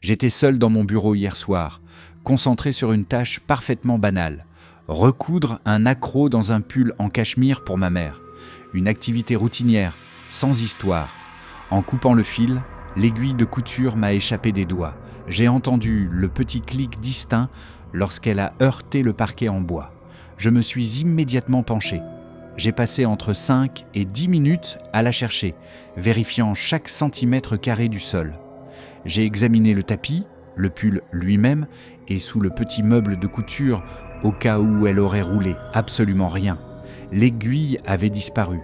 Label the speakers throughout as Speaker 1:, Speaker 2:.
Speaker 1: J'étais seul dans mon bureau hier soir, concentré sur une tâche parfaitement banale. Recoudre un accroc dans un pull en cachemire pour ma mère. Une activité routinière, sans histoire. En coupant le fil, l'aiguille de couture m'a échappé des doigts. J'ai entendu le petit clic distinct lorsqu'elle a heurté le parquet en bois. Je me suis immédiatement penché. J'ai passé entre 5 et 10 minutes à la chercher, vérifiant chaque centimètre carré du sol. J'ai examiné le tapis, le pull lui-même, et sous le petit meuble de couture, au cas où elle aurait roulé, absolument rien. L'aiguille avait disparu.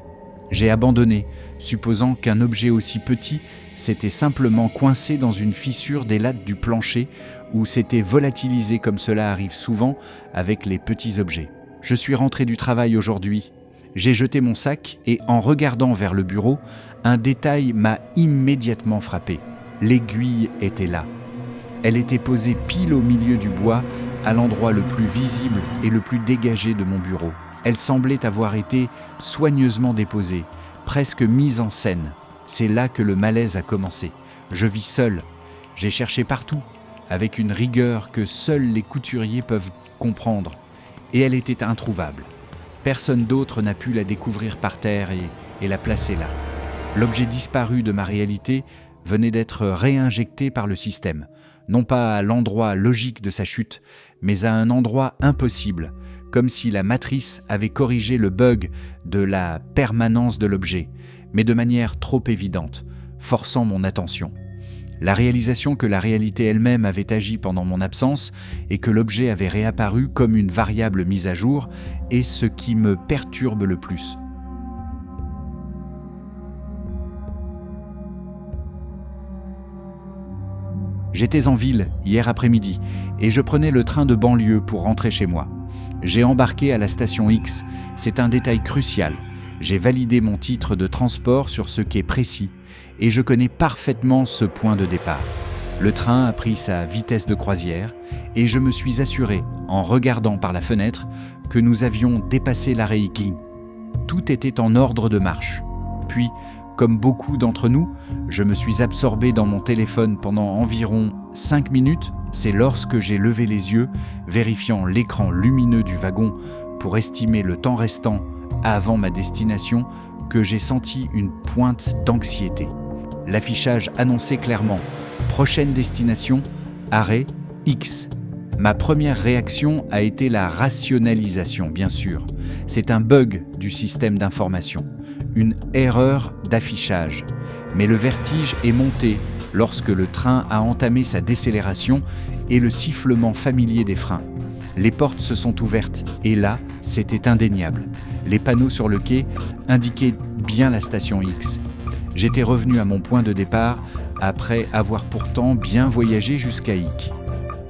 Speaker 1: J'ai abandonné, supposant qu'un objet aussi petit s'était simplement coincé dans une fissure des lattes du plancher ou s'était volatilisé comme cela arrive souvent avec les petits objets. Je suis rentré du travail aujourd'hui. J'ai jeté mon sac et en regardant vers le bureau, un détail m'a immédiatement frappé. L'aiguille était là. Elle était posée pile au milieu du bois, à l'endroit le plus visible et le plus dégagé de mon bureau. Elle semblait avoir été soigneusement déposée, presque mise en scène. C'est là que le malaise a commencé. Je vis seul. J'ai cherché partout, avec une rigueur que seuls les couturiers peuvent comprendre. Et elle était introuvable. Personne d'autre n'a pu la découvrir par terre et la placer là. L'objet disparu de ma réalité venait d'être réinjecté par le système, non pas à l'endroit logique de sa chute, mais à un endroit impossible, comme si la matrice avait corrigé le bug de la permanence de l'objet, mais de manière trop évidente, forçant mon attention. La réalisation que la réalité elle-même avait agi pendant mon absence et que l'objet avait réapparu comme une variable mise à jour est ce qui me perturbe le plus. J'étais en ville hier après-midi et je prenais le train de banlieue pour rentrer chez moi. J'ai embarqué à la station X, c'est un détail crucial. J'ai validé mon titre de transport sur ce quai précis et je connais parfaitement ce point de départ. Le train a pris sa vitesse de croisière et je me suis assuré, en regardant par la fenêtre, que nous avions dépassé l'arrêt Iki. Tout était en ordre de marche. Puis, comme beaucoup d'entre nous, je me suis absorbé dans mon téléphone pendant environ 5 minutes. C'est lorsque j'ai levé les yeux, vérifiant l'écran lumineux du wagon pour estimer le temps restant avant ma destination, que j'ai senti une pointe d'anxiété. L'affichage annonçait clairement « Prochaine destination, arrêt X ». Ma première réaction a été la rationalisation, bien sûr. C'est un bug du système d'information, une erreur d'affichage. Mais le vertige est monté lorsque le train a entamé sa décélération et le sifflement familier des freins. Les portes se sont ouvertes et là, c'était indéniable. Les panneaux sur le quai indiquaient bien la station X. J'étais revenu à mon point de départ après avoir pourtant bien voyagé jusqu'à Ick.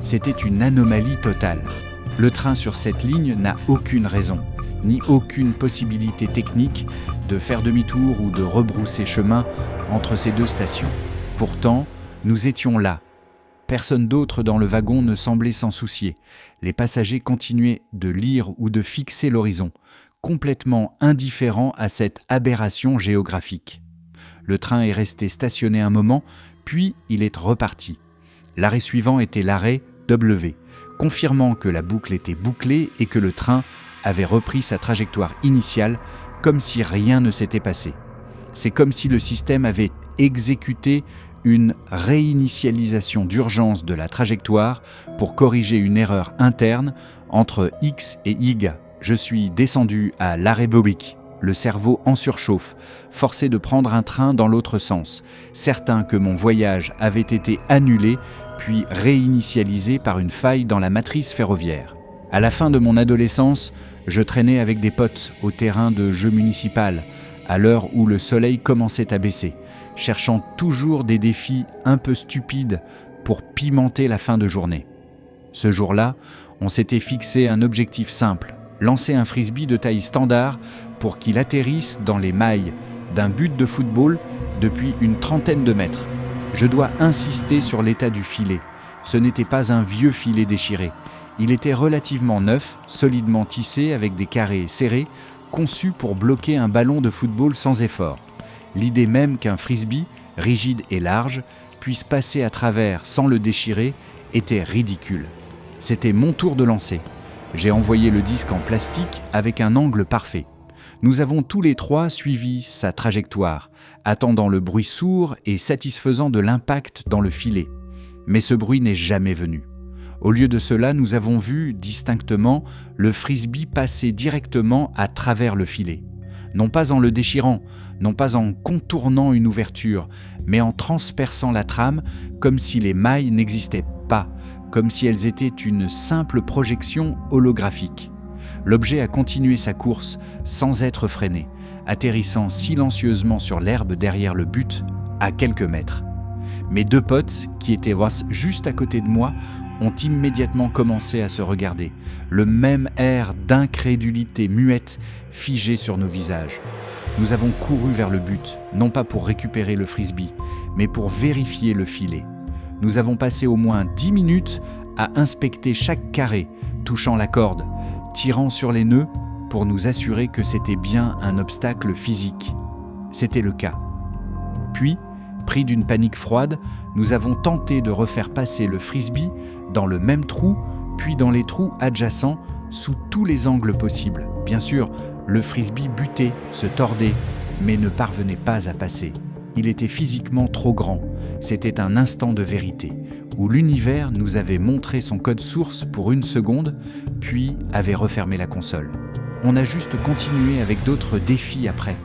Speaker 1: C'était une anomalie totale. Le train sur cette ligne n'a aucune raison, ni aucune possibilité technique de faire demi-tour ou de rebrousser chemin entre ces deux stations. Pourtant, nous étions là. Personne d'autre dans le wagon ne semblait s'en soucier. Les passagers continuaient de lire ou de fixer l'horizon, complètement indifférents à cette aberration géographique. Le train est resté stationné un moment, puis il est reparti. L'arrêt suivant était l'arrêt W, confirmant que la boucle était bouclée et que le train avait repris sa trajectoire initiale, comme si rien ne s'était passé. C'est comme si le système avait exécuté une réinitialisation d'urgence de la trajectoire pour corriger une erreur interne entre X et Y. Je suis descendu à l'arrêt Bobic, le cerveau en surchauffe, forcé de prendre un train dans l'autre sens, certain que mon voyage avait été annulé puis réinitialisé par une faille dans la matrice ferroviaire. À la fin de mon adolescence, je traînais avec des potes au terrain de jeu municipal, à l'heure où le soleil commençait à baisser, cherchant toujours des défis un peu stupides pour pimenter la fin de journée. Ce jour-là, on s'était fixé un objectif simple, lancer un frisbee de taille standard pour qu'il atterrisse dans les mailles d'un but de football depuis une trentaine de mètres. Je dois insister sur l'état du filet. Ce n'était pas un vieux filet déchiré. Il était relativement neuf, solidement tissé avec des carrés serrés, conçu pour bloquer un ballon de football sans effort. L'idée même qu'un frisbee, rigide et large, puisse passer à travers sans le déchirer était ridicule. C'était mon tour de lancer. J'ai envoyé le disque en plastique avec un angle parfait. Nous avons tous les trois suivi sa trajectoire, attendant le bruit sourd et satisfaisant de l'impact dans le filet. Mais ce bruit n'est jamais venu. Au lieu de cela, nous avons vu distinctement le frisbee passer directement à travers le filet. Non pas en le déchirant, non pas en contournant une ouverture, mais en transperçant la trame comme si les mailles n'existaient pas, comme si elles étaient une simple projection holographique. L'objet a continué sa course sans être freiné, atterrissant silencieusement sur l'herbe derrière le but, à quelques mètres. Mes deux potes, qui étaient juste à côté de moi, ont immédiatement commencé à se regarder, le même air d'incrédulité muette figé sur nos visages. Nous avons couru vers le but, non pas pour récupérer le frisbee, mais pour vérifier le filet. Nous avons passé au moins 10 minutes à inspecter chaque carré, touchant la corde, tirant sur les nœuds pour nous assurer que c'était bien un obstacle physique. C'était le cas. Puis, pris d'une panique froide, nous avons tenté de refaire passer le frisbee dans le même trou, puis dans les trous adjacents, sous tous les angles possibles. Bien sûr, le frisbee butait, se tordait, mais ne parvenait pas à passer. Il était physiquement trop grand. C'était un instant de vérité, où l'univers nous avait montré son code source pour une seconde, puis avait refermé la console. On a juste continué avec d'autres défis après,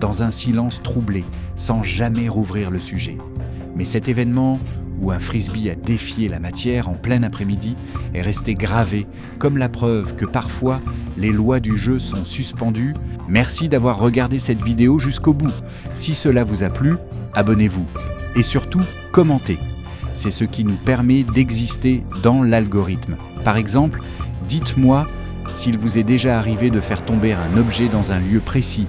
Speaker 1: dans un silence troublé, sans jamais rouvrir le sujet. Mais cet événement, où un frisbee a défié la matière en plein après-midi, est resté gravé, comme la preuve que parfois, les lois du jeu sont suspendues. Merci d'avoir regardé cette vidéo jusqu'au bout. Si cela vous a plu, abonnez-vous. Et surtout, commentez. C'est ce qui nous permet d'exister dans l'algorithme. Par exemple, dites-moi s'il vous est déjà arrivé de faire tomber un objet dans un lieu précis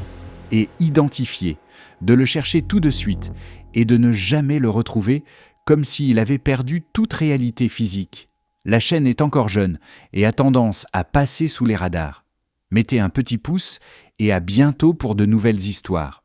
Speaker 1: et identifié, de le chercher tout de suite et de ne jamais le retrouver comme s'il avait perdu toute réalité physique. La chaîne est encore jeune et a tendance à passer sous les radars. Mettez un petit pouce et à bientôt pour de nouvelles histoires.